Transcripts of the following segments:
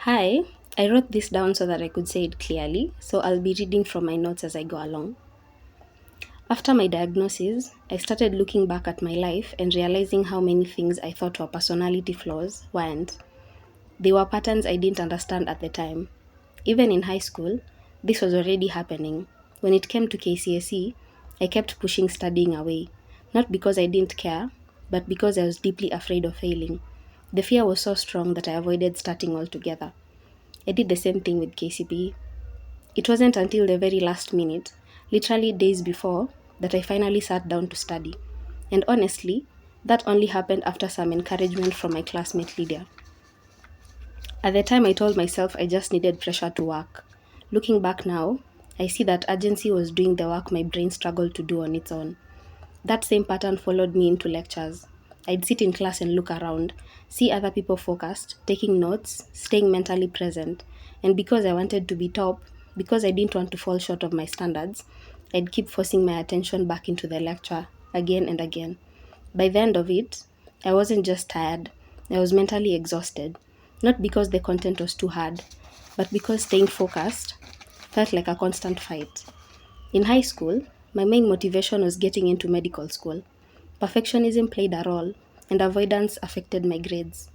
Hi, I wrote this down so that I could say it clearly, so I'll be reading from my notes as I go along. After my diagnosis, I started looking back at my life and realizing how many things I thought were personality flaws weren't. They were patterns I didn't understand at the time. Even in high school, this was already happening. When it came to KCSE, I kept pushing studying away, not because I didn't care, but because I was deeply afraid of failing. The fear was so strong that I avoided starting altogether. I did the same thing with KCPE. It wasn't until the very last minute, literally days before, that I finally sat down to study. And honestly, that only happened after some encouragement from my classmate Lydia. At the time, I told myself I just needed pressure to work. Looking back now, I see that urgency was doing the work my brain struggled to do on its own. That same pattern followed me into lectures. I'd sit in class and look around, see other people focused, taking notes, staying mentally present. And because I wanted to be top, because I didn't want to fall short of my standards, I'd keep forcing my attention back into the lecture again and again. By the end of it, I wasn't just tired, I was mentally exhausted. Not because the content was too hard, but because staying focused felt like a constant fight. In high school, my main motivation was getting into medical school. Perfectionism played a role, and avoidance affected my grades,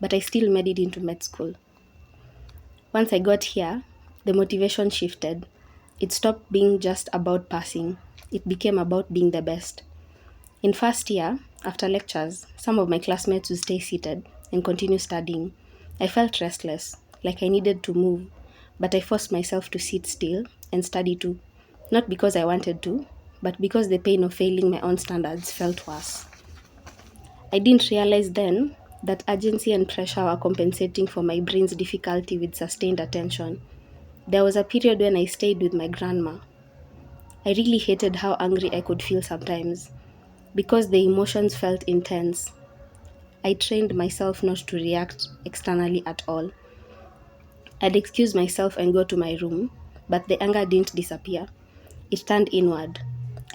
but I still made it into med school. Once I got here, the motivation shifted. It stopped being just about passing, it became about being the best. In first year, after lectures, some of my classmates would stay seated and continue studying. I felt restless, like I needed to move, but I forced myself to sit still and study too. Not because I wanted to, but because the pain of failing my own standards felt worse. I didn't realize then that urgency and pressure were compensating for my brain's difficulty with sustained attention. There was a period when I stayed with my grandma. I really hated how angry I could feel sometimes because the emotions felt intense. I trained myself not to react externally at all. I'd excuse myself and go to my room, but the anger didn't disappear. It turned inward.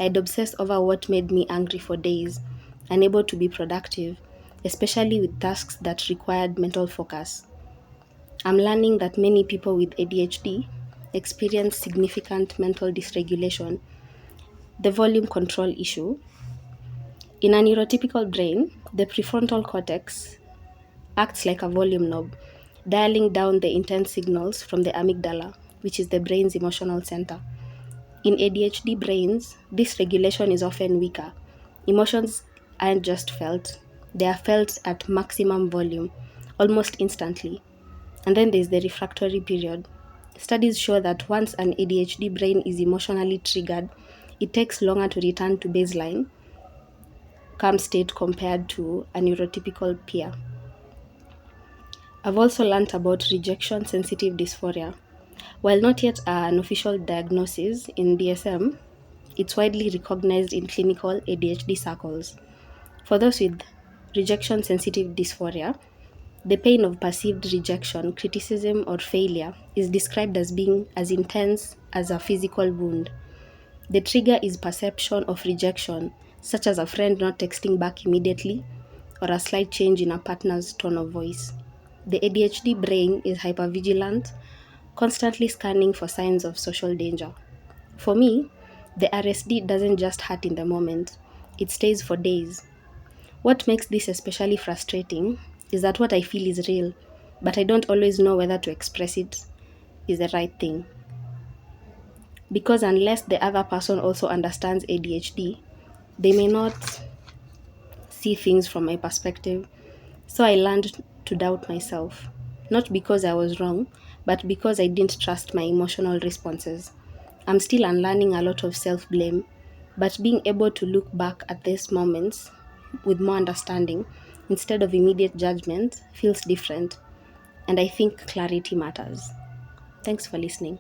I'd obsess over what made me angry for days, unable to be productive, especially with tasks that required mental focus. I'm learning that many people with ADHD experience significant mental dysregulation, the volume control issue. In a neurotypical brain, the prefrontal cortex acts like a volume knob, dialing down the intense signals from the amygdala, which is the brain's emotional center. In ADHD brains, this regulation is often weaker. Emotions aren't just felt, they are felt at maximum volume, almost instantly. And then there's the refractory period. Studies show that once an ADHD brain is emotionally triggered, it takes longer to return to baseline calm state compared to a neurotypical peer. I've also learned about rejection sensitive dysphoria. While not yet an official diagnosis in DSM, it's widely recognized in clinical ADHD circles. For those with rejection sensitive dysphoria, the pain of perceived rejection, criticism, or failure is described as being as intense as a physical wound. The trigger is perception of rejection, such as a friend not texting back immediately or a slight change in a partner's tone of voice. The ADHD brain is hypervigilant, constantly scanning for signs of social danger. For me, the RSD doesn't just hurt in the moment, it stays for days. What makes this especially frustrating is that what I feel is real, but I don't always know whether to express it is the right thing. Because unless the other person also understands ADHD, they may not see things from my perspective. So I learned to doubt myself, not because I was wrong, but because I didn't trust my emotional responses. I'm still unlearning a lot of self blame, but being able to look back at these moments with more understanding instead of immediate judgment feels different, and I think clarity matters. Thanks for listening.